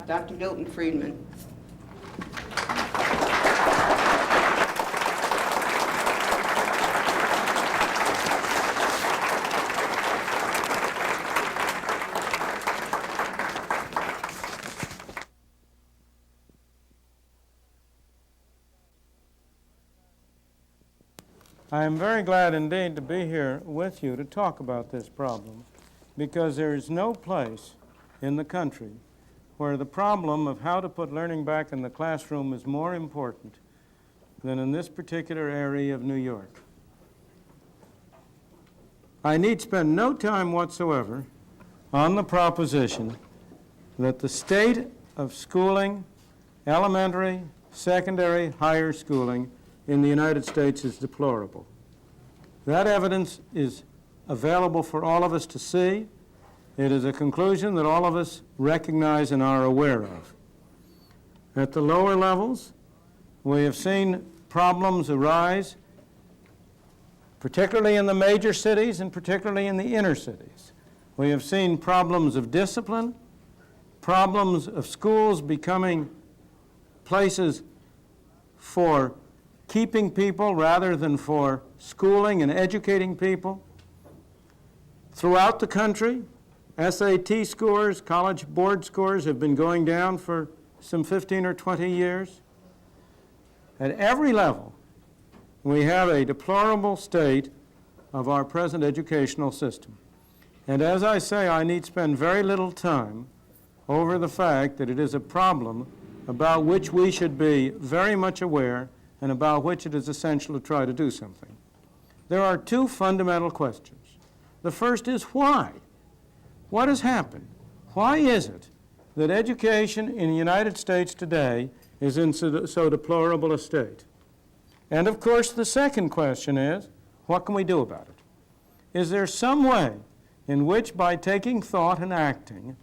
Dr. Milton Friedman. I am very glad indeed to be here with you to talk about this problem, because there is no place in the country where the problem of how to put learning back in the classroom is more important than in this particular area of New York. I need spend no time whatsoever on the proposition that the state of schooling, elementary, secondary, higher schooling in the United States is deplorable. That evidence is available for all of us to see. It is a conclusion that all of us recognize and are aware of. At the lower levels, we have seen problems arise, particularly in the major cities and particularly in the inner cities. We have seen problems of discipline, problems of schools becoming places for keeping people rather than for schooling and educating people. Throughout the country, SAT scores, college board scores have been going down for some 15 or 20 years. At every level, we have a deplorable state of our present educational system. And as I say, I need spend very little time over the fact that it is a problem about which we should be very much aware and about which it is essential to try to do something. There are two fundamental questions. The first is why? What has happened? Why is it that education in the United States today is in so deplorable a state? And of course, the second question is, what can we do about it? Is there some way in which, by taking thought and acting,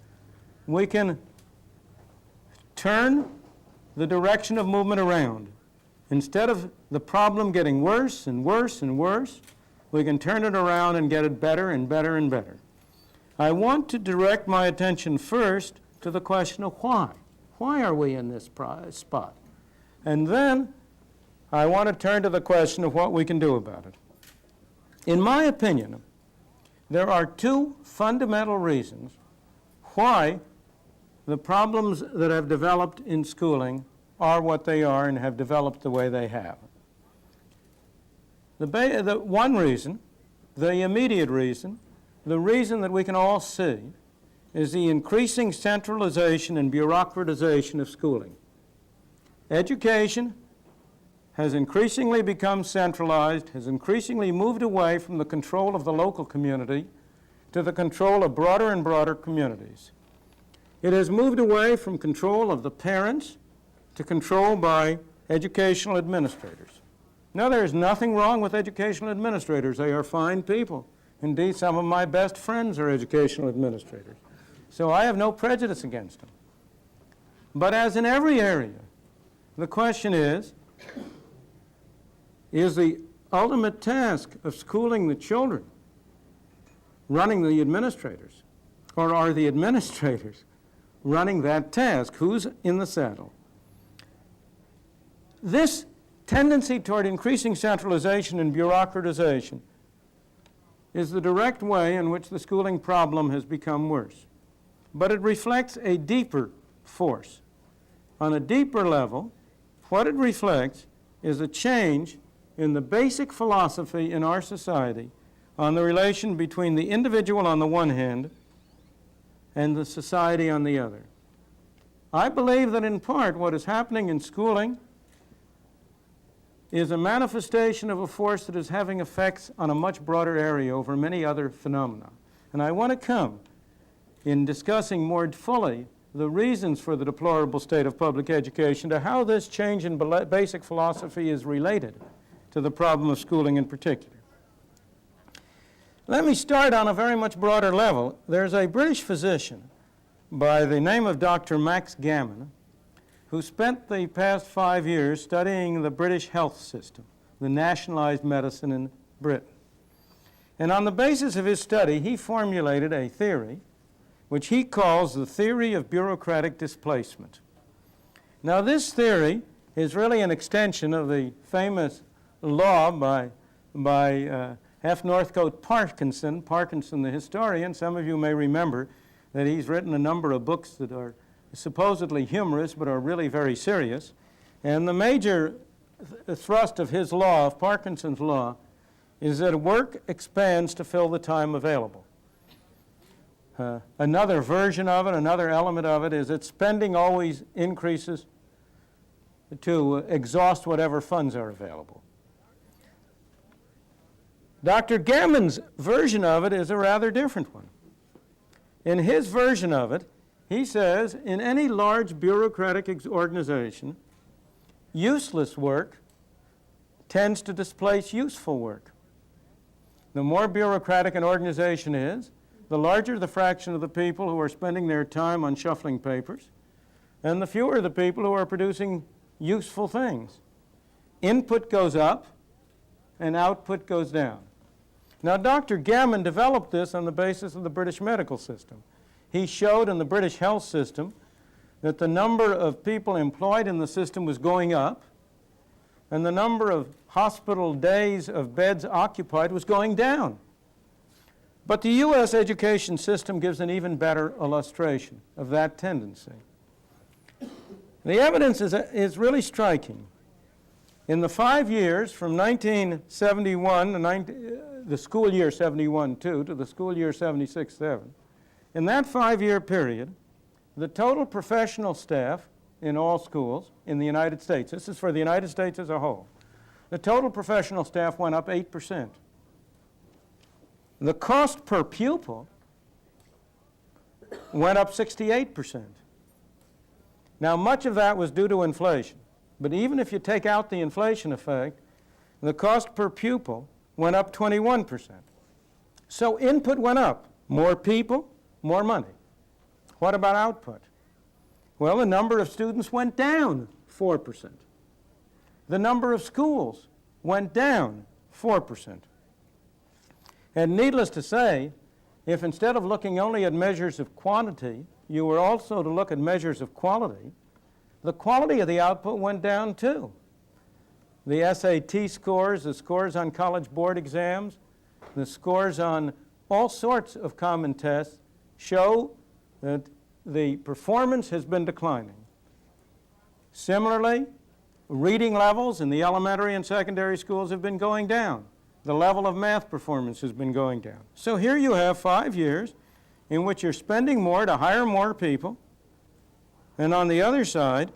we can turn the direction of movement around? Instead of the problem getting worse and worse and worse, we can turn it around and get it better and better and better. I want to direct my attention first to the question of why. Why are we in this spot? And then I want to turn to the question of what we can do about it. In my opinion, there are two fundamental reasons why the problems that have developed in schooling are what they are and have developed the way they have. The one reason, the immediate reason, the reason that we can all see, is the increasing centralization and bureaucratization of schooling. Education has increasingly become centralized, has increasingly moved away from the control of the local community to the control of broader and broader communities. It has moved away from control of the parents to control by educational administrators. Now, there is nothing wrong with educational administrators. They are fine people. Indeed, some of my best friends are educational administrators. So I have no prejudice against them. But as in every area, the question is the ultimate task of schooling the children running the administrators? Or are the administrators running that task? Who's in the saddle? This tendency toward increasing centralization and bureaucratization is the direct way in which the schooling problem has become worse. But it reflects a deeper force. On a deeper level, what it reflects is a change in the basic philosophy in our society on the relation between the individual on the one hand and the society on the other. I believe that in part what is happening in schooling is a manifestation of a force that is having effects on a much broader area over many other phenomena. And I want to come in discussing more fully the reasons for the deplorable state of public education to how this change in basic philosophy is related to the problem of schooling in particular. Let me start on a very much broader level. There's a British physician by the name of Dr. Max Gammon who spent the past 5 years studying the British health system, the nationalized medicine in Britain. And on the basis of his study, he formulated a theory which he calls the theory of bureaucratic displacement. Now, this theory is really an extension of the famous law by F. Northcote Parkinson the historian. Some of you may remember that he's written a number of books that are supposedly humorous but are really very serious. And the major thrust of his law, of Parkinson's law, is that work expands to fill the time available. Another version of it, another element of it, is that spending always increases to exhaust whatever funds are available. Dr. Gammon's version of it is a rather different one. In his version of it, he says, in any large bureaucratic organization, useless work tends to displace useful work. The more bureaucratic an organization is, the larger the fraction of the people who are spending their time on shuffling papers, and the fewer the people who are producing useful things. Input goes up, and output goes down. Now, Dr. Gammon developed this on the basis of the British medical system. He showed in the British health system that the number of people employed in the system was going up, and the number of hospital days of beds occupied was going down. But the U.S. education system gives an even better illustration of that tendency. The evidence is really striking. In the 5 years from 1971, the school year 71-2 to the school year 76-7, in that 5-year period, the total professional staff in all schools in the United States, this is for the United States as a whole, the total professional staff went up 8%. The cost per pupil went up 68%. Now, much of that was due to inflation. But even if you take out the inflation effect, the cost per pupil went up 21%. So input went up. More people, more money. What about output? Well, the number of students went down 4%. The number of schools went down 4%. And needless to say, if instead of looking only at measures of quantity, you were also to look at measures of quality, the quality of the output went down too. The SAT scores, the scores on college board exams, the scores on all sorts of common tests show that the performance has been declining. Similarly, reading levels in the elementary and secondary schools have been going down. The level of math performance has been going down. So here you have 5 years in which you're spending more to hire more people, and on the other side,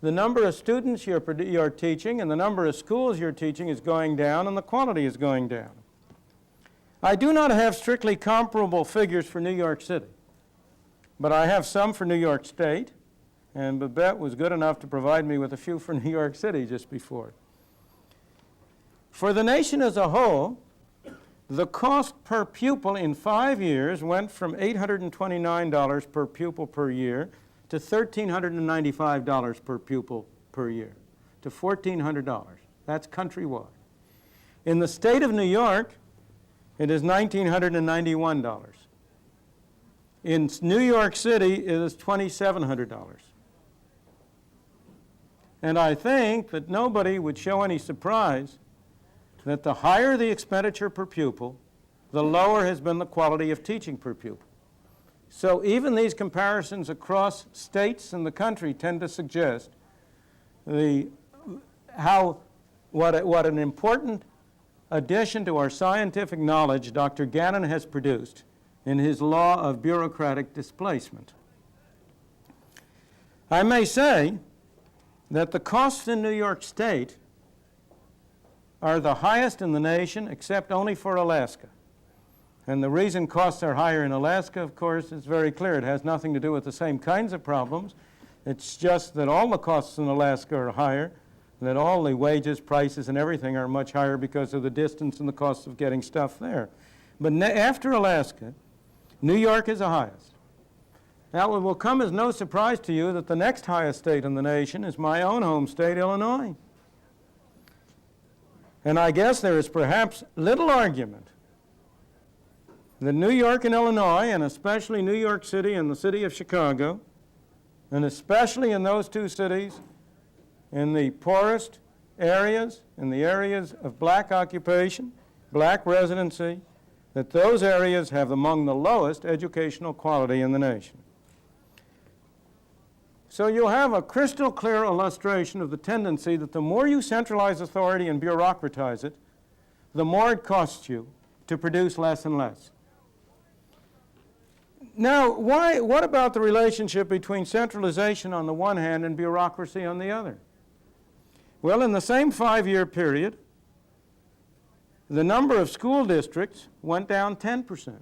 the number of students you're teaching and the number of schools you're teaching is going down, and the quality is going down. I do not have strictly comparable figures for New York City, but I have some for New York State, and Babette was good enough to provide me with a few for New York City just before. For the nation as a whole, the cost per pupil in 5 years went from $829 per pupil per year to $1,395 per pupil per year, to $1,400. That's countrywide. In the state of New York, it is $1,991. In New York City, it is $2,700. And I think that nobody would show any surprise that the higher the expenditure per pupil, the lower has been the quality of teaching per pupil. So even these comparisons across states in the country tend to suggest what an important addition to our scientific knowledge Dr. Gannon has produced in his law of bureaucratic displacement. I may say that the costs in New York State are the highest in the nation, except only for Alaska. And the reason costs are higher in Alaska, of course, is very clear. It has nothing to do with the same kinds of problems. It's just that all the costs in Alaska are higher, that all the wages, prices, and everything are much higher because of the distance and the cost of getting stuff there. But after Alaska, New York is the highest. Now, it will come as no surprise to you that the next highest state in the nation is my own home state, Illinois. And I guess there is perhaps little argument that New York and Illinois, and especially New York City and the city of Chicago, and especially in those two cities, in the poorest areas, in the areas of black occupation, black residency, that those areas have among the lowest educational quality in the nation. So you'll have a crystal clear illustration of the tendency that the more you centralize authority and bureaucratize it, the more it costs you to produce less and less. Now, what about the relationship between centralization on the one hand and bureaucracy on the other? Well, in the same 5-year period, the number of school districts went down 10%.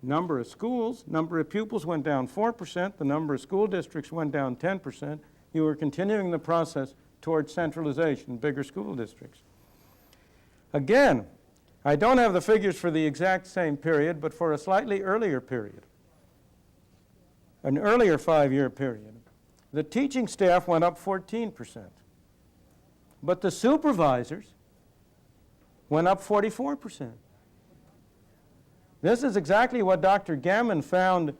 Number of schools, number of pupils went down 4%. The number of school districts went down 10%. You were continuing the process towards centralization, bigger school districts. Again, I don't have the figures for the exact same period, but for a slightly earlier period, an earlier 5-year period, the teaching staff went up 14%. But the supervisors went up 44%. This is exactly what Dr. Gammon found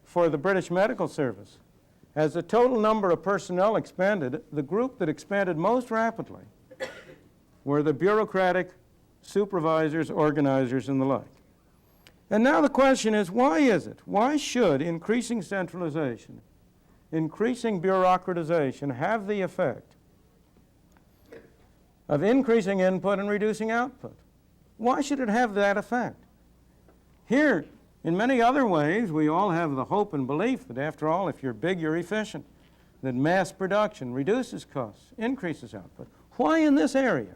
for the British Medical Service. As the total number of personnel expanded, the group that expanded most rapidly were the bureaucratic supervisors, organizers, and the like. And now the question is, why is it? Why should increasing centralization, increasing bureaucratization have the effect of increasing input and reducing output? Why should it have that effect? Here, in many other ways, we all have the hope and belief that, after all, if you're big, you're efficient, that mass production reduces costs, increases output. Why in this area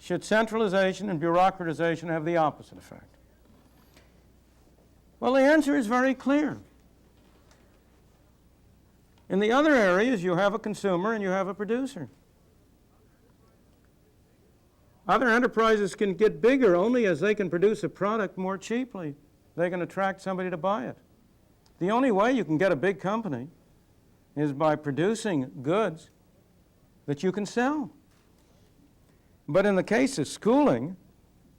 should centralization and bureaucratization have the opposite effect? Well, the answer is very clear. In the other areas, you have a consumer and you have a producer. Other enterprises can get bigger only as they can produce a product more cheaply. They can attract somebody to buy it. The only way you can get a big company is by producing goods that you can sell. But in the case of schooling,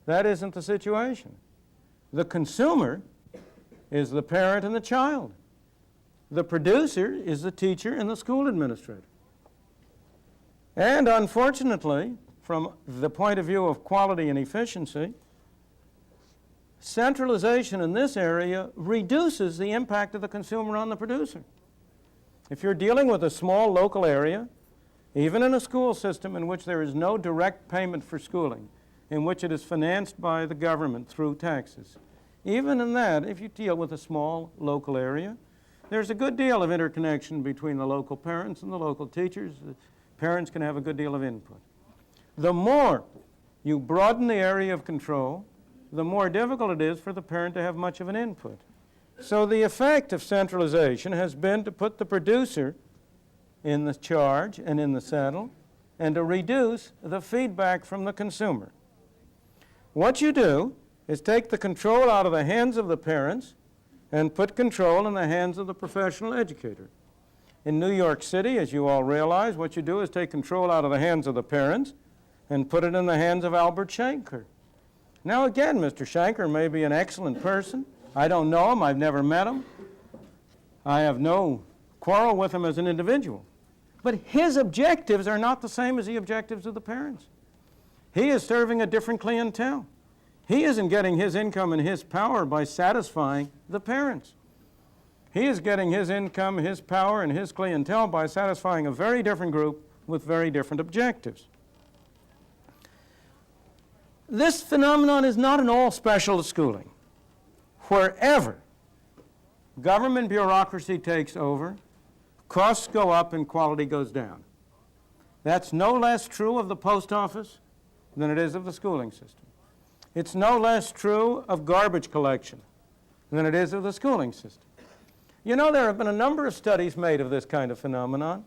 that isn't the situation. The consumer is the parent and the child. The producer is the teacher and the school administrator. And unfortunately, from the point of view of quality and efficiency, centralization in this area reduces the impact of the consumer on the producer. If you're dealing with a small local area, even in a school system in which there is no direct payment for schooling, in which it is financed by the government through taxes, even in that, if you deal with a small local area, there's a good deal of interconnection between the local parents and the local teachers. The parents can have a good deal of input. The more you broaden the area of control, the more difficult it is for the parent to have much of an input. So the effect of centralization has been to put the producer in the charge and in the saddle, and to reduce the feedback from the consumer. What you do is take the control out of the hands of the parents and put control in the hands of the professional educator. In New York City, as you all realize, what you do is take control out of the hands of the parents and put it in the hands of Albert Shanker. Now again, Mr. Shanker may be an excellent person. I don't know him. I've never met him. I have no quarrel with him as an individual. But his objectives are not the same as the objectives of the parents. He is serving a different clientele. He isn't getting his income and his power by satisfying the parents. He is getting his income, his power, and his clientele by satisfying a very different group with very different objectives. This phenomenon is not at all special to schooling. Wherever government bureaucracy takes over, costs go up and quality goes down. That's no less true of the post office than it is of the schooling system. It's no less true of garbage collection than it is of the schooling system. You know, there have been a number of studies made of this kind of phenomenon.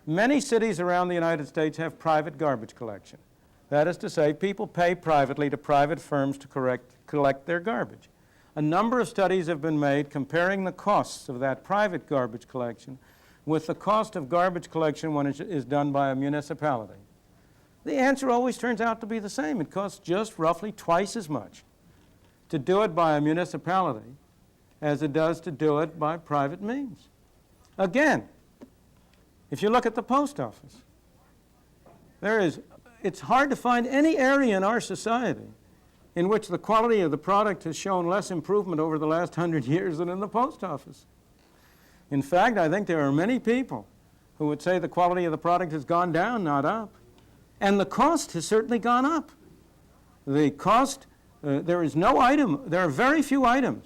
Many cities around the United States have private garbage collection. That is to say, people pay privately to private firms to collect their garbage. A number of studies have been made comparing the costs of that private garbage collection with the cost of garbage collection when it is done by a municipality. The answer always turns out to be the same. It costs just roughly twice as much to do it by a municipality as it does to do it by private means. Again, if you look at the post office, it's hard to find any area in our society in which the quality of the product has shown less improvement over the last 100 years than in the post office. In fact, I think there are many people who would say the quality of the product has gone down, not up. And the cost has certainly gone up. The cost, there are very few items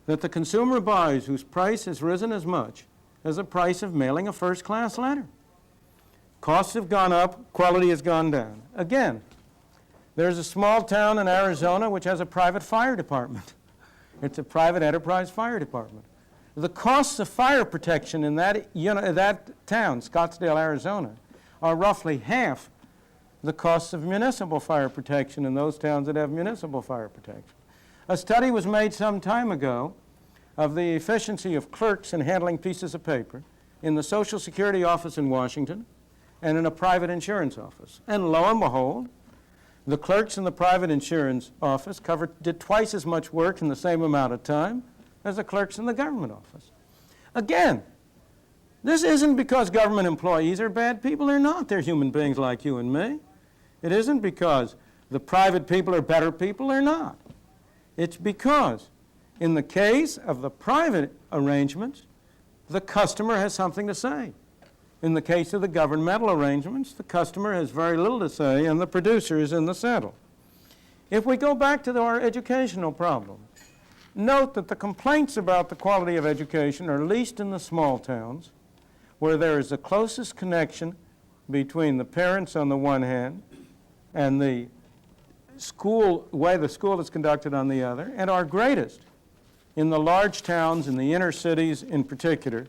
that the consumer buys whose price has risen as much as the price of mailing a first-class letter. Costs have gone up, quality has gone down. Again, there's a small town in Arizona which has a private fire department. It's a private enterprise fire department. The costs of fire protection in that town, Scottsdale, Arizona, are roughly half the costs of municipal fire protection in those towns that have municipal fire protection. A study was made some time ago of the efficiency of clerks in handling pieces of paper in the Social Security office in Washington and in a private insurance office. And lo and behold, the clerks in the private insurance office did twice as much work in the same amount of time as the clerks in the government office. Again, this isn't because government employees are bad people. They're not. They're human beings like you and me. It isn't because the private people are better people. They're not. It's because in the case of the private arrangements, the customer has something to say. In the case of the governmental arrangements, the customer has very little to say and the producer is in the saddle. If we go back to our educational problem, note that the complaints about the quality of education are least in the small towns, where there is the closest connection between the parents on the one hand and the way the school is conducted on the other, and are greatest in the large towns, in the inner cities in particular,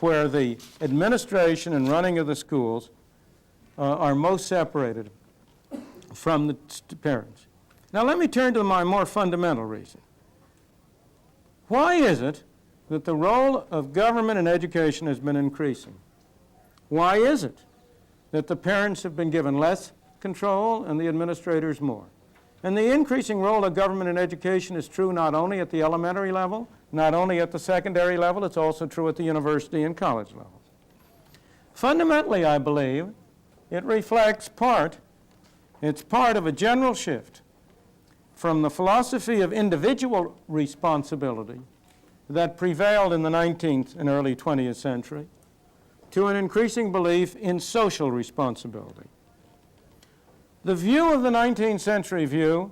where the administration and running of the schools are most separated from the parents. Now let me turn to my more fundamental reason. Why is it that the role of government in education has been increasing? Why is it that the parents have been given less control and the administrators more? And the increasing role of government in education is true not only at the elementary level, not only at the secondary level, it's also true at the university and college level. Fundamentally, I believe, it reflects it's part of a general shift from the philosophy of individual responsibility that prevailed in the 19th and early 20th century to an increasing belief in social responsibility. The view of the 19th century view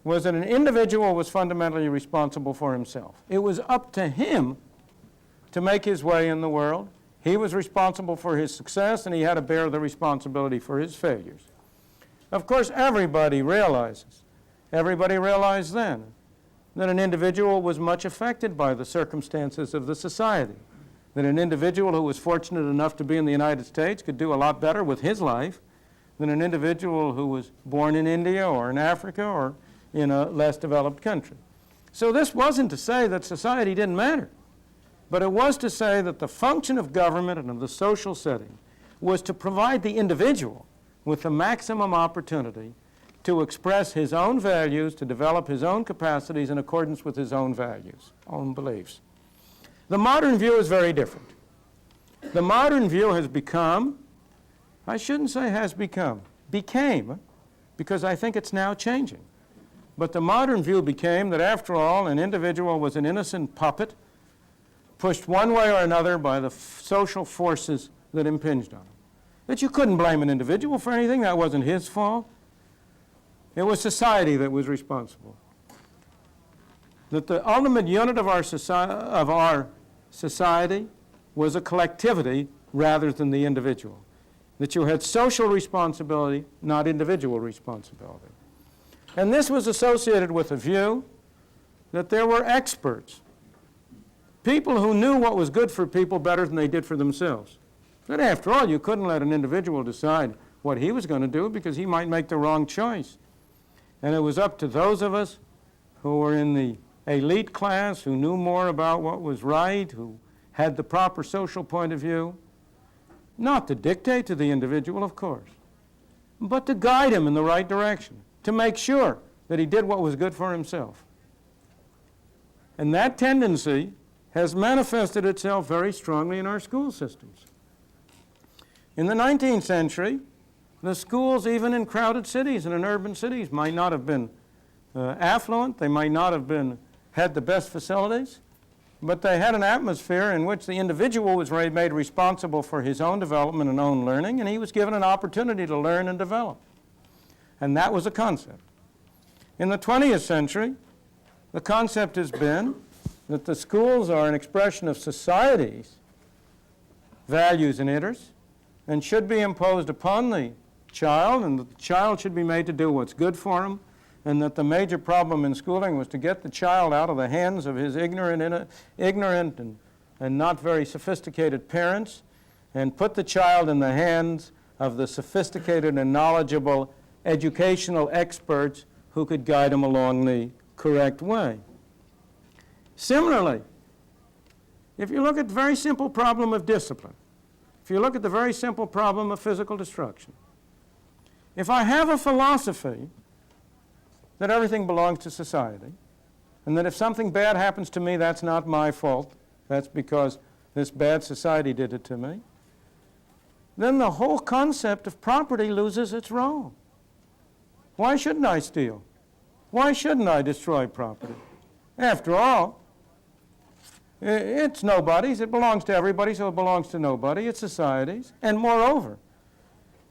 was that an individual was fundamentally responsible for himself. It was up to him to make his way in the world. He was responsible for his success, and he had to bear the responsibility for his failures. Of course, everybody realized then that an individual was much affected by the circumstances of the society, that an individual who was fortunate enough to be in the United States could do a lot better with his life than an individual who was born in India or in Africa or in a less developed country. So this wasn't to say that society didn't matter, but it was to say that the function of government and of the social setting was to provide the individual with the maximum opportunity to express his own values, to develop his own capacities in accordance with his own values, own beliefs. The modern view is very different. The modern view has become, I shouldn't say has become, became, because I think it's now changing. But the modern view became that after all, an individual was an innocent puppet, pushed one way or another by the social forces that impinged on him. That you couldn't blame an individual for anything, that wasn't his fault. It was society that was responsible. That the ultimate unit of our society was a collectivity rather than the individual. That you had social responsibility, not individual responsibility. And this was associated with a view that there were experts, people who knew what was good for people better than they did for themselves. That after all, you couldn't let an individual decide what he was going to do because he might make the wrong choice. And it was up to those of us who were in the elite class, who knew more about what was right, who had the proper social point of view, not to dictate to the individual, of course, but to guide him in the right direction, to make sure that he did what was good for himself. And that tendency has manifested itself very strongly in our school systems. In the 19th century, the schools, even in crowded cities and in urban cities, might not have been affluent. They might not have had the best facilities, but they had an atmosphere in which the individual was made responsible for his own development and own learning, and he was given an opportunity to learn and develop. And that was a concept. In the 20th century, the concept has been that the schools are an expression of society's values and interests and should be imposed upon the child, and that the child should be made to do what's good for him, and that the major problem in schooling was to get the child out of the hands of his ignorant and not very sophisticated parents and put the child in the hands of the sophisticated and knowledgeable educational experts who could guide him along the correct way. Similarly, if you look at the very simple problem of discipline, if you look at the very simple problem of physical destruction, if I have a philosophy that everything belongs to society, and that if something bad happens to me, that's not my fault, that's because this bad society did it to me, then the whole concept of property loses its role. Why shouldn't I steal? Why shouldn't I destroy property? After all, it's nobody's. It belongs to everybody, so it belongs to nobody. It's society's. And moreover,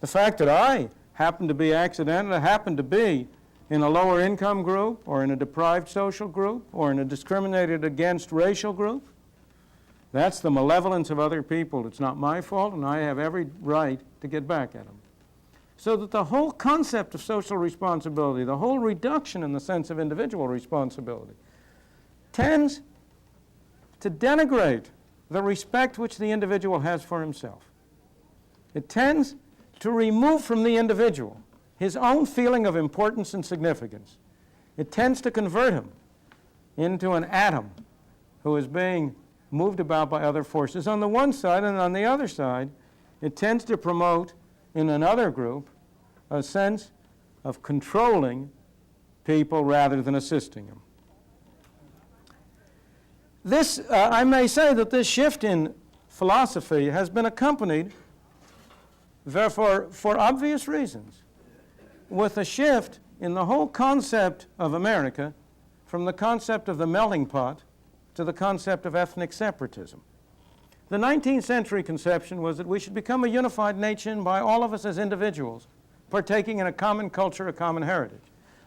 the fact that I happen to be accidental, happen to be in a lower income group or in a deprived social group or in a discriminated against racial group, that's the malevolence of other people. It's not my fault, and I have every right to get back at them. So that the whole concept of social responsibility, the whole reduction in the sense of individual responsibility, tends to denigrate the respect which the individual has for himself. It tends to remove from the individual his own feeling of importance and significance. It tends to convert him into an atom who is being moved about by other forces on the one side, and on the other side, it tends to promote in another group a sense of controlling people rather than assisting them. This, I may say that this shift in philosophy has been accompanied, therefore, for obvious reasons, with a shift in the whole concept of America from the concept of the melting pot to the concept of ethnic separatism. The 19th century conception was that we should become a unified nation by all of us as individuals, partaking in a common culture, a common heritage.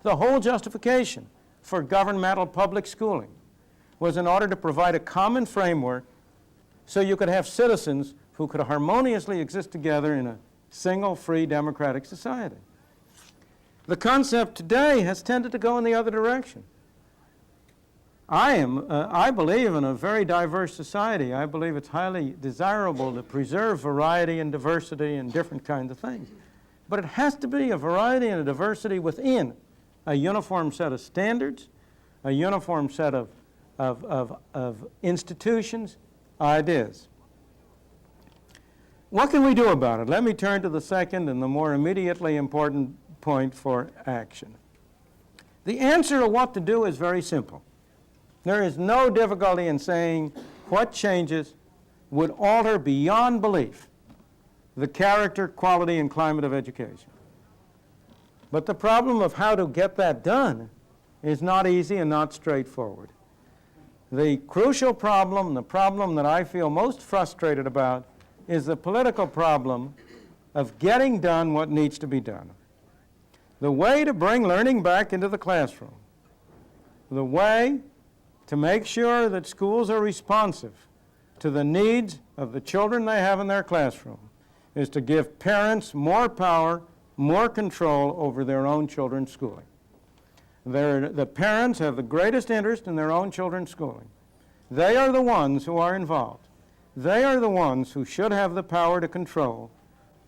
The whole justification for governmental public schooling was in order to provide a common framework so you could have citizens who could harmoniously exist together in a single, free, democratic society. The concept today has tended to go in the other direction. I believe in a very diverse society. I believe it's highly desirable to preserve variety and diversity and different kinds of things. But it has to be a variety and a diversity within a uniform set of standards, a uniform set of institutions, ideas. What can we do about it? Let me turn to the second and the more immediately important point for action. The answer to what to do is very simple. There is no difficulty in saying what changes would alter beyond belief the character, quality, and climate of education. But the problem of how to get that done is not easy and not straightforward. The crucial problem, the problem that I feel most frustrated about, is the political problem of getting done what needs to be done. The way to bring learning back into the classroom, the way to make sure that schools are responsive to the needs of the children they have in their classroom, is to give parents more power, more control over their own children's schooling. The parents have the greatest interest in their own children's schooling. They are the ones who are involved. They are the ones who should have the power to control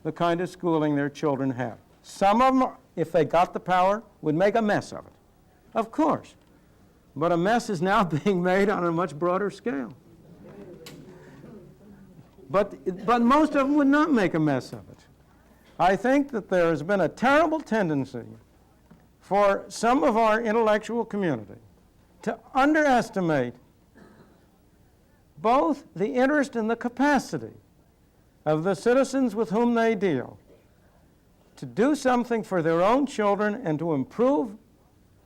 the kind of schooling their children have. Some of them, if they got the power, would make a mess of it. Of course. But a mess is now being made on a much broader scale. But most of them would not make a mess of it. I think that there has been a terrible tendency for some of our intellectual community to underestimate both the interest and the capacity of the citizens with whom they deal to do something for their own children and to improve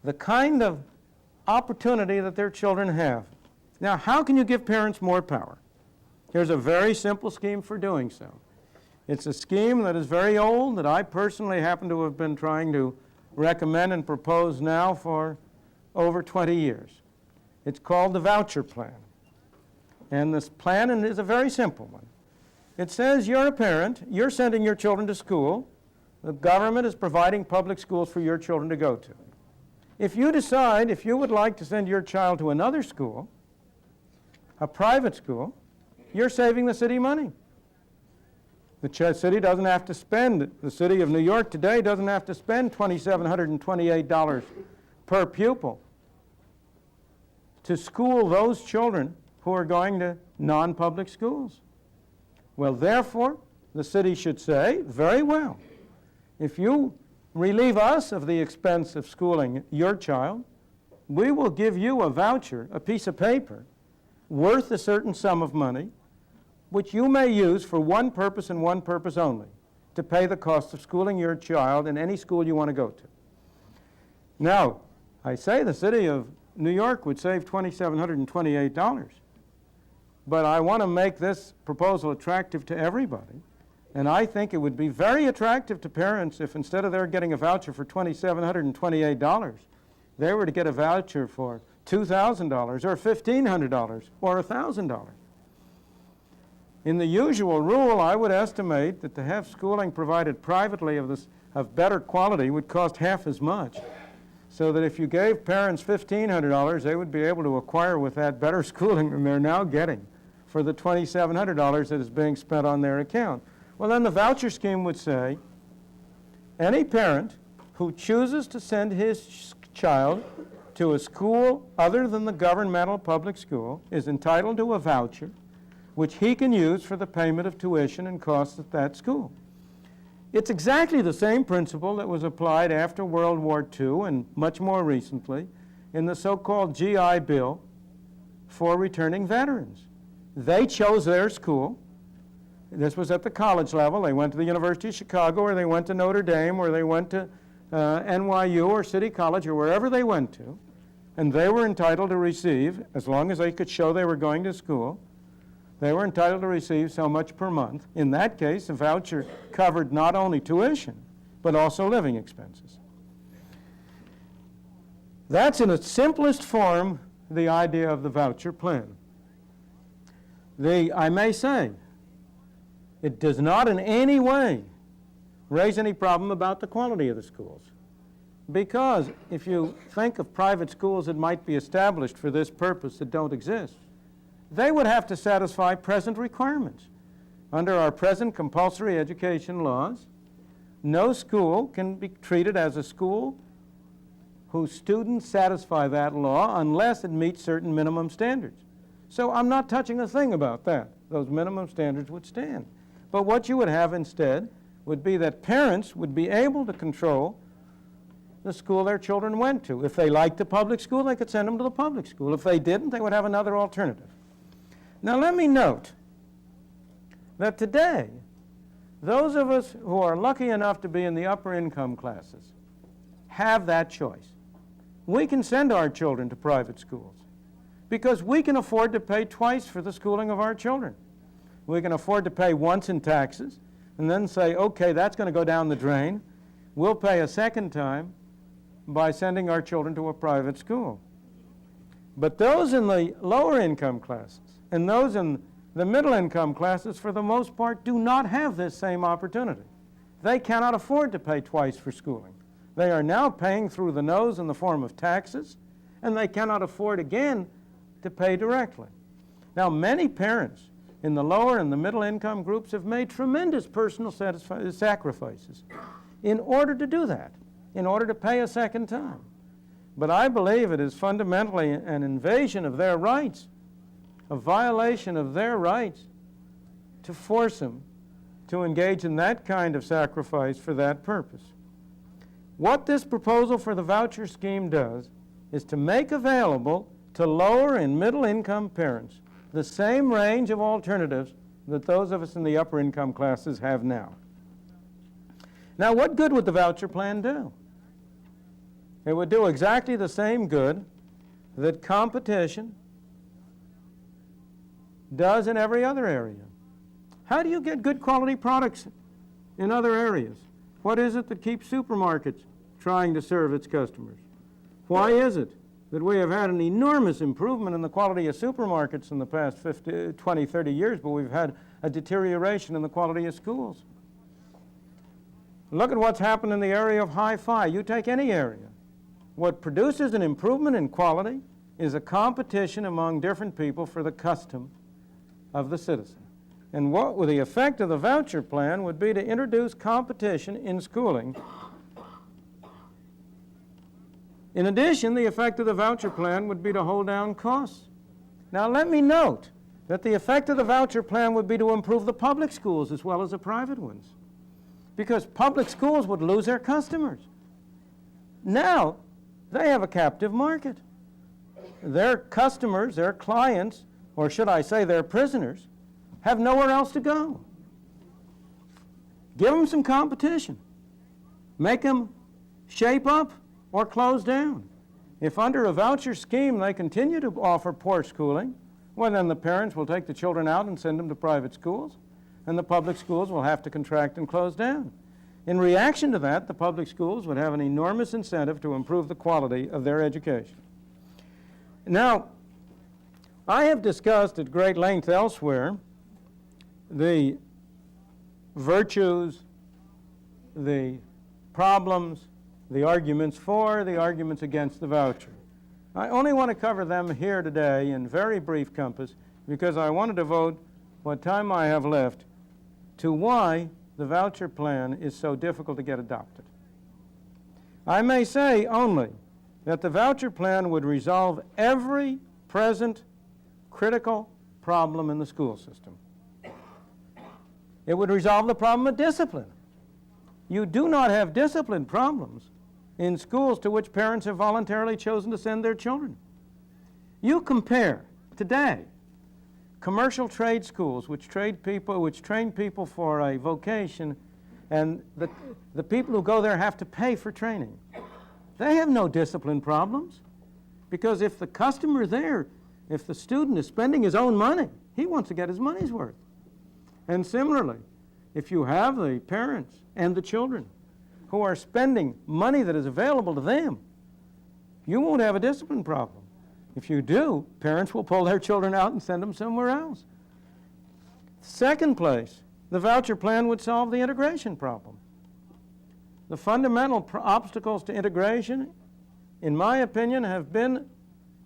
the kind of opportunity that their children have. Now, how can you give parents more power? Here's a very simple scheme for doing so. It's a scheme that is very old, that I personally happen to have been trying to recommend and propose now for over 20 years. It's called the voucher plan. And this plan is a very simple one. It says you're a parent, you're sending your children to school, the government is providing public schools for your children to go to. If you decide if you would like to send your child to another school, a private school, you're saving the city money. The city doesn't have to spend, the city of New York today doesn't have to spend $2,728 per pupil to school those children who are going to non-public schools. Well, therefore, the city should say, very well, if you relieve us of the expense of schooling your child, we will give you a voucher, a piece of paper, worth a certain sum of money, which you may use for one purpose and one purpose only, to pay the cost of schooling your child in any school you want to go to. Now, I say the city of New York would save $2,728, but I want to make this proposal attractive to everybody, and I think it would be very attractive to parents if instead of their getting a voucher for $2,728, they were to get a voucher for $2,000 or $1,500 or $1,000. In the usual rule, I would estimate that to have schooling provided privately of better quality would cost half as much, so that if you gave parents $1,500, they would be able to acquire with that better schooling than they're now getting for the $2,700 that is being spent on their account. Well, then the voucher scheme would say, any parent who chooses to send his child to a school other than the governmental public school is entitled to a voucher which he can use for the payment of tuition and costs at that school. It's exactly the same principle that was applied after World War II and much more recently in the so-called GI Bill for returning veterans. They chose their school. This was at the college level. They went to the University of Chicago, or they went to Notre Dame, or they went to NYU or City College, or wherever they went to, and they were entitled to receive, as long as they could show they were going to school, they were entitled to receive so much per month. In that case, a voucher covered not only tuition, but also living expenses. That's in its simplest form the idea of the voucher plan. I may say, it does not in any way raise any problem about the quality of the schools. Because if you think of private schools that might be established for this purpose that don't exist, they would have to satisfy present requirements. Under our present compulsory education laws, no school can be treated as a school whose students satisfy that law unless it meets certain minimum standards. So I'm not touching a thing about that. Those minimum standards would stand. But what you would have instead would be that parents would be able to control the school their children went to. If they liked the public school, they could send them to the public school. If they didn't, they would have another alternative. Now let me note that today, those of us who are lucky enough to be in the upper income classes have that choice. We can send our children to private schools because we can afford to pay twice for the schooling of our children. We can afford to pay once in taxes and then say, okay, that's going to go down the drain. We'll pay a second time by sending our children to a private school. But those in the lower income classes and those in the middle income classes, for the most part, do not have this same opportunity. They cannot afford to pay twice for schooling. They are now paying through the nose in the form of taxes, and they cannot afford again to pay directly. Now, many parents in the lower and the middle income groups have made tremendous personal sacrifices in order to do that, in order to pay a second time. But I believe it is fundamentally an invasion of their rights, a violation of their rights, to force them to engage in that kind of sacrifice for that purpose. What this proposal for the voucher scheme does is to make available to lower and middle income parents the same range of alternatives that those of us in the upper income classes have now. Now, what good would the voucher plan do? It would do exactly the same good that competition does in every other area. How do you get good quality products in other areas? What is it that keeps supermarkets trying to serve its customers? Why is it that we have had an enormous improvement in the quality of supermarkets in the past 20, 30 years, but we've had a deterioration in the quality of schools? Look at what's happened in the area of hi-fi. You take any area. What produces an improvement in quality is a competition among different people for the custom of the citizen. And what would the effect of the voucher plan would be to introduce competition in schooling. In addition, the effect of the voucher plan would be to hold down costs. Now, let me note that the effect of the voucher plan would be to improve the public schools as well as the private ones, because public schools would lose their customers. Now, they have a captive market. Their customers, their clients, or should I say their prisoners, have nowhere else to go. Give them some competition. Make them shape up or close down. If under a voucher scheme they continue to offer poor schooling, well, then the parents will take the children out and send them to private schools, and the public schools will have to contract and close down. In reaction to that, the public schools would have an enormous incentive to improve the quality of their education. Now, I have discussed at great length elsewhere the virtues, the problems, the arguments for, the arguments against the voucher. I only want to cover them here today in very brief compass because I want to devote what time I have left to why the voucher plan is so difficult to get adopted. I may say only that the voucher plan would resolve every present critical problem in the school system. It would resolve the problem of discipline. You do not have discipline problems in schools to which parents have voluntarily chosen to send their children. You compare today commercial trade schools which train people for a vocation, and the people who go there have to pay for training. They have no discipline problems, because if the customer there, if the student is spending his own money, he wants to get his money's worth. And similarly, if you have the parents and the children who are spending money that is available to them, you won't have a discipline problem. If you do, parents will pull their children out and send them somewhere else. Second place, the voucher plan would solve the integration problem. The fundamental obstacles to integration, in my opinion, have been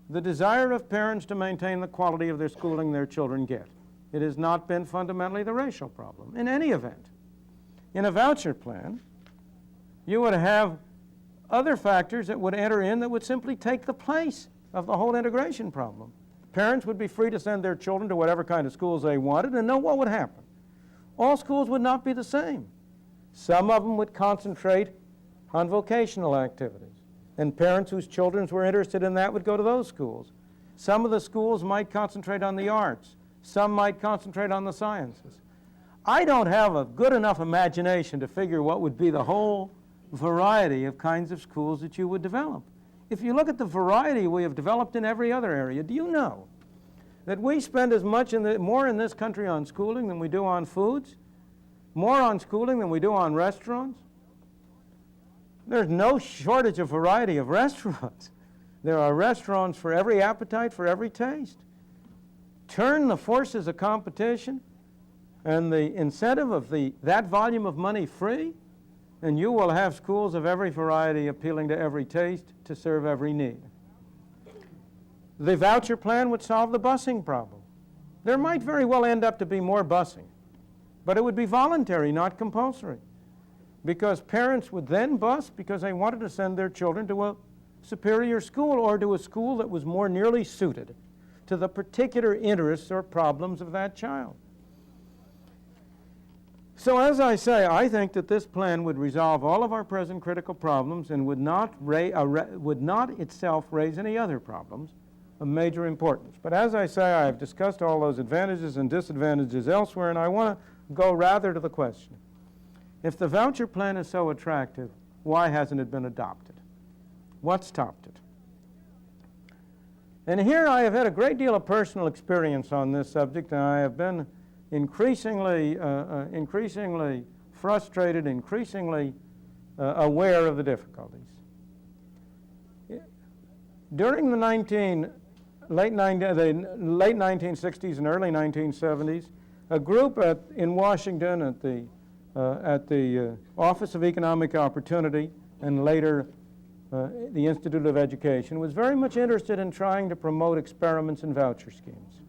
the desire of parents to maintain the quality of their schooling their children get. It has not been fundamentally the racial problem. In any event, in a voucher plan, you would have other factors that would enter in that would simply take the place of the whole integration problem. Parents would be free to send their children to whatever kind of schools they wanted, and know what would happen. All schools would not be the same. Some of them would concentrate on vocational activities, and parents whose children were interested in that would go to those schools. Some of the schools might concentrate on the arts. Some might concentrate on the sciences. I don't have a good enough imagination to figure what would be the whole variety of kinds of schools that you would develop. If you look at the variety we have developed in every other area, do you know that we spend as much more in this country on schooling than we do on foods? More on schooling than we do on restaurants? There's no shortage of variety of restaurants. There are restaurants for every appetite, for every taste. Turn the forces of competition and the incentive of that volume of money free, and you will have schools of every variety appealing to every taste to serve every need. The voucher plan would solve the busing problem. There might very well end up to be more busing, but it would be voluntary, not compulsory, because parents would then bus because they wanted to send their children to a superior school or to a school that was more nearly suited to the particular interests or problems of that child. So as I say, I think that this plan would resolve all of our present critical problems and would not itself raise any other problems of major importance. But as I say, I have discussed all those advantages and disadvantages elsewhere, and I want to go rather to the question. If the voucher plan is so attractive, why hasn't it been adopted? What stopped it? And here I have had a great deal of personal experience on this subject, and I have been increasingly frustrated, increasingly aware of the difficulties. During the late 1960s and early 1970s, a group in Washington at the Office of Economic Opportunity and later the Institute of Education was very much interested in trying to promote experiments in voucher schemes.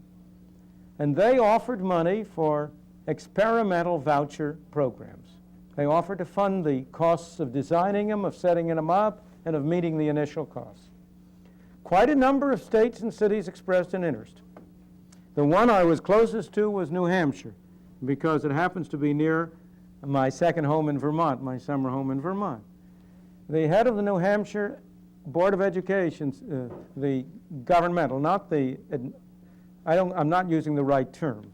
And they offered money for experimental voucher programs. They offered to fund the costs of designing them, of setting them up, and of meeting the initial costs. Quite a number of states and cities expressed an interest. The one I was closest to was New Hampshire, because it happens to be near my second home in Vermont, my summer home in Vermont. The head of the New Hampshire Board of Education, the governmental, not the, I'm not using the right term.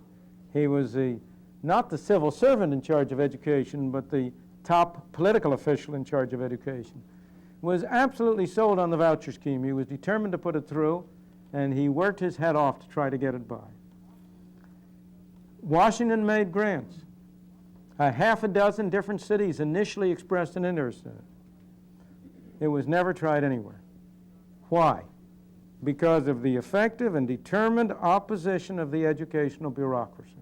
He was not the civil servant in charge of education, but the top political official in charge of education, was absolutely sold on the voucher scheme. He was determined to put it through, and he worked his head off to try to get it by. Washington made grants. A half a dozen different cities initially expressed an interest in it. It was never tried anywhere. Why? Because of the effective and determined opposition of the educational bureaucracy.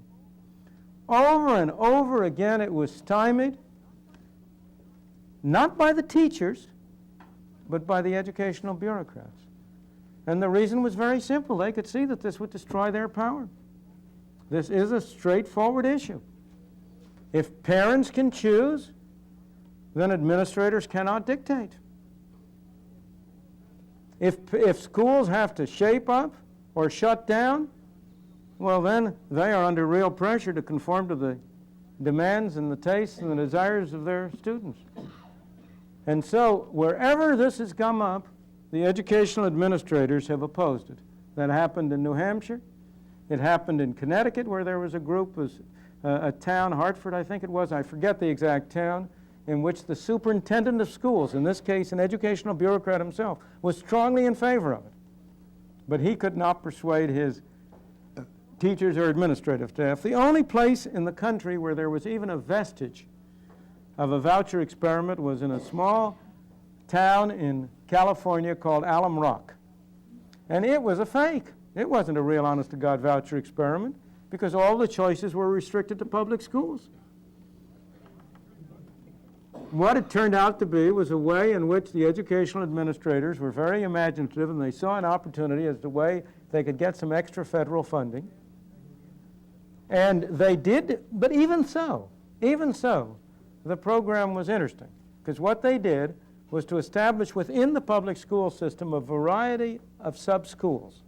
Over and over again it was stymied, not by the teachers, but by the educational bureaucrats. And the reason was very simple. They could see that this would destroy their power. This is a straightforward issue. If parents can choose, then administrators cannot dictate. If schools have to shape up or shut down, well then they are under real pressure to conform to the demands and the tastes and the desires of their students. And so wherever this has come up, the educational administrators have opposed it. That happened in New Hampshire. It happened in Connecticut, where there was a group, a town, Hartford I think it was, I forget the exact town, in which the superintendent of schools, in this case an educational bureaucrat himself, was strongly in favor of it. But he could not persuade his teachers or administrative staff. The only place in the country where there was even a vestige of a voucher experiment was in a small town in California called Alum Rock. And it was a fake. It wasn't a real honest-to-God voucher experiment because all the choices were restricted to public schools. What it turned out to be was a way in which the educational administrators were very imaginative, and they saw an opportunity as the way they could get some extra federal funding. And they did, but even so, the program was interesting, because what they did was to establish within the public school system a variety of sub-schools.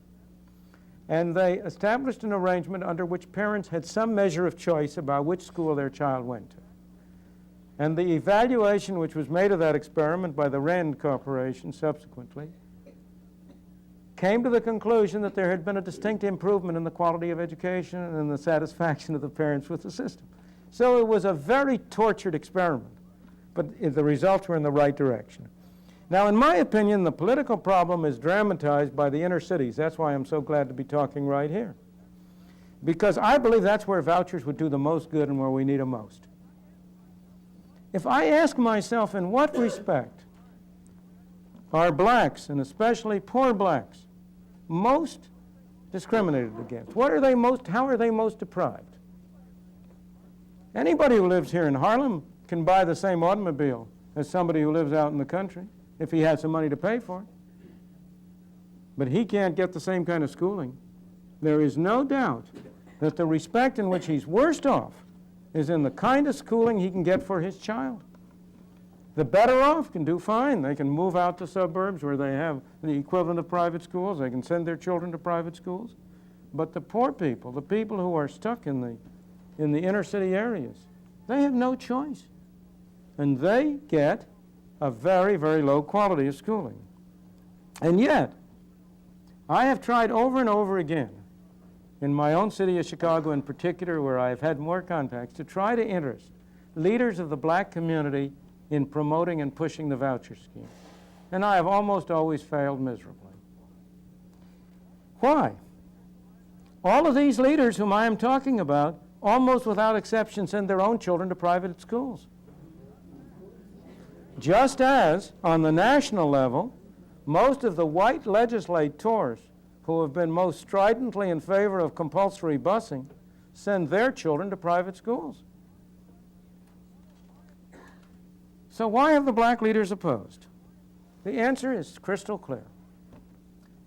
And they established an arrangement under which parents had some measure of choice about which school their child went to. And the evaluation which was made of that experiment by the Rand Corporation subsequently came to the conclusion that there had been a distinct improvement in the quality of education and in the satisfaction of the parents with the system. So it was a very tortured experiment, but the results were in the right direction. Now, in my opinion, the political problem is dramatized by the inner cities. That's why I'm so glad to be talking right here. Because I believe that's where vouchers would do the most good and where we need them most. If I ask myself in what respect are blacks, and especially poor blacks, most discriminated against? How are they most deprived? Anybody who lives here in Harlem can buy the same automobile as somebody who lives out in the country if he has some money to pay for it. But he can't get the same kind of schooling. There is no doubt that the respect in which he's worst off is in the kind of schooling he can get for his child. The better off can do fine. They can move out to suburbs where they have the equivalent of private schools. They can send their children to private schools. But the poor people, the people who are stuck in the inner city areas, They have no choice. And they get a very, very low quality of schooling. And yet, I have tried over and over again, in my own city of Chicago in particular, where I've had more contacts, to try to interest leaders of the black community in promoting and pushing the voucher scheme. And I have almost always failed miserably. Why? All of these leaders whom I am talking about, almost without exception, send their own children to private schools. Just as, on the national level, most of the white legislators who have been most stridently in favor of compulsory busing send their children to private schools. So why have the black leaders opposed? The answer is crystal clear.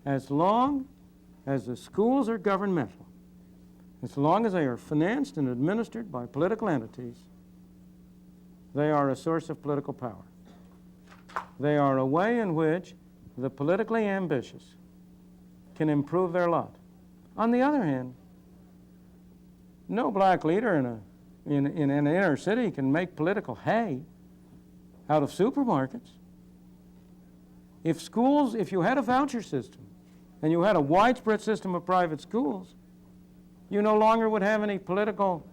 As long as the schools are governmental, as long as they are financed and administered by political entities, they are a source of political power. They are a way in which the politically ambitious can improve their lot. On the other hand, no black leader in an inner city can make political hay out of supermarkets. If you had a voucher system and you had a widespread system of private schools, you no longer would have any political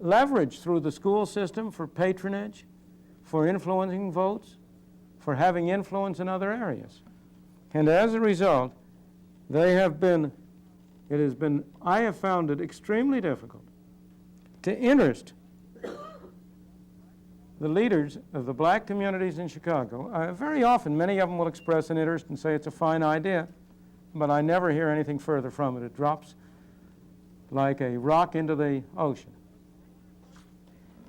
leverage through the school system for patronage, for influencing votes, for having influence in other areas. And as a result, I have found it extremely difficult to interest the leaders of the black communities in Chicago. Very often, many of them will express an interest and say it's a fine idea, but I never hear anything further from it. It drops like a rock into the ocean.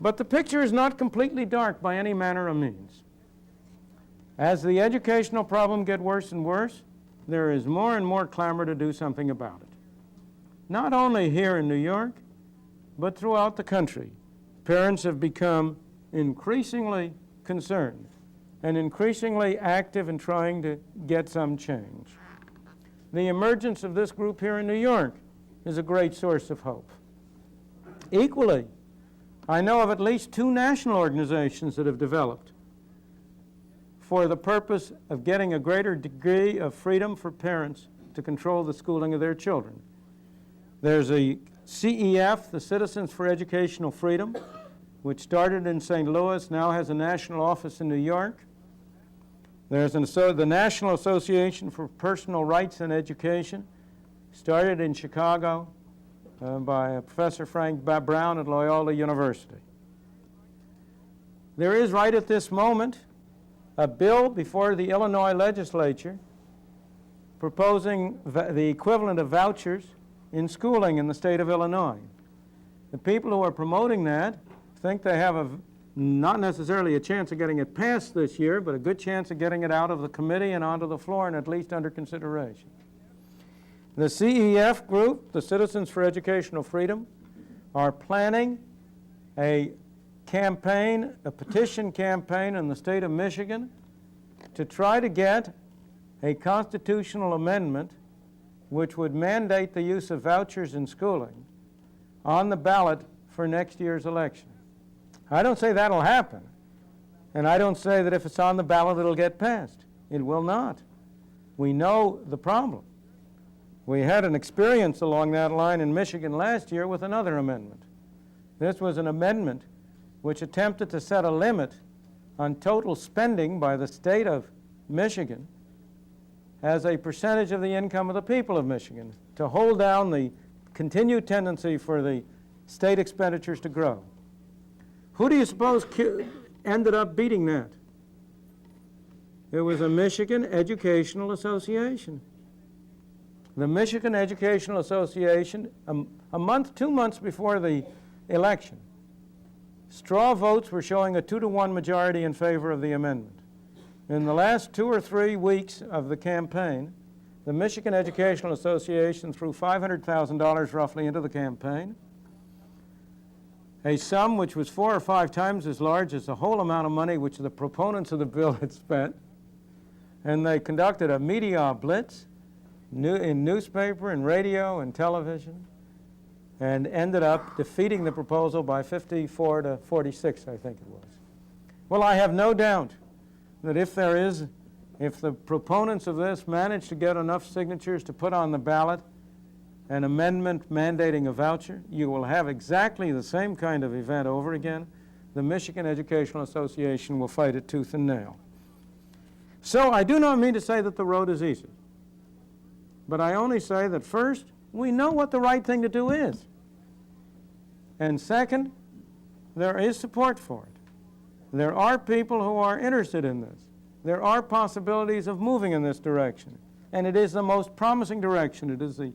But the picture is not completely dark by any manner of means. As the educational problem gets worse and worse, there is more and more clamor to do something about it. Not only here in New York, but throughout the country, parents have become increasingly concerned and increasingly active in trying to get some change. The emergence of this group here in New York is a great source of hope. Equally, I know of at least 2 national organizations that have developed for the purpose of getting a greater degree of freedom for parents to control the schooling of their children. There's a CEF, the Citizens for Educational Freedom, which started in St. Louis, now has a national office in New York. There's the National Association for Personal Rights in Education, started in Chicago by Professor Frank Brown at Loyola University. There is right at this moment a bill before the Illinois legislature proposing the equivalent of vouchers in schooling in the state of Illinois. The people who are promoting that think they have not necessarily a chance of getting it passed this year, but a good chance of getting it out of the committee and onto the floor and at least under consideration. The CEF group, the Citizens for Educational Freedom, are planning a campaign, a petition campaign in the state of Michigan to try to get a constitutional amendment which would mandate the use of vouchers in schooling on the ballot for next year's election. I don't say that'll happen, and I don't say that if it's on the ballot it'll get passed. It will not. We know the problem. We had an experience along that line in Michigan last year with another amendment. This was an amendment which attempted to set a limit on total spending by the state of Michigan as a percentage of the income of the people of Michigan to hold down the continued tendency for the state expenditures to grow. Who do you suppose ended up beating that? It was a Michigan Educational Association. The Michigan Educational Association, a month, 2 months before the election, straw votes were showing a 2-to-1 majority in favor of the amendment. In the last 2 or 3 weeks of the campaign, the Michigan Educational Association threw $500,000 roughly into the campaign, a sum which was 4 or 5 times as large as the whole amount of money which the proponents of the bill had spent. And they conducted a media blitz in newspaper and radio and television. and ended up defeating the proposal by 54 to 46, I think it was. Well, I have no doubt that if the proponents of this manage to get enough signatures to put on the ballot an amendment mandating a voucher, you will have exactly the same kind of event over again. The Michigan Educational Association will fight it tooth and nail. So I do not mean to say that the road is easy, but I only say that first, we know what the right thing to do is. And second, there is support for it. There are people who are interested in this. There are possibilities of moving in this direction. And it is the most promising direction. It is the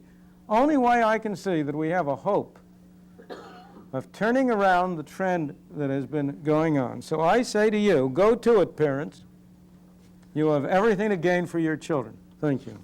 only way I can see that we have a hope of turning around the trend that has been going on. So I say to you, go to it, parents. You have everything to gain for your children. Thank you.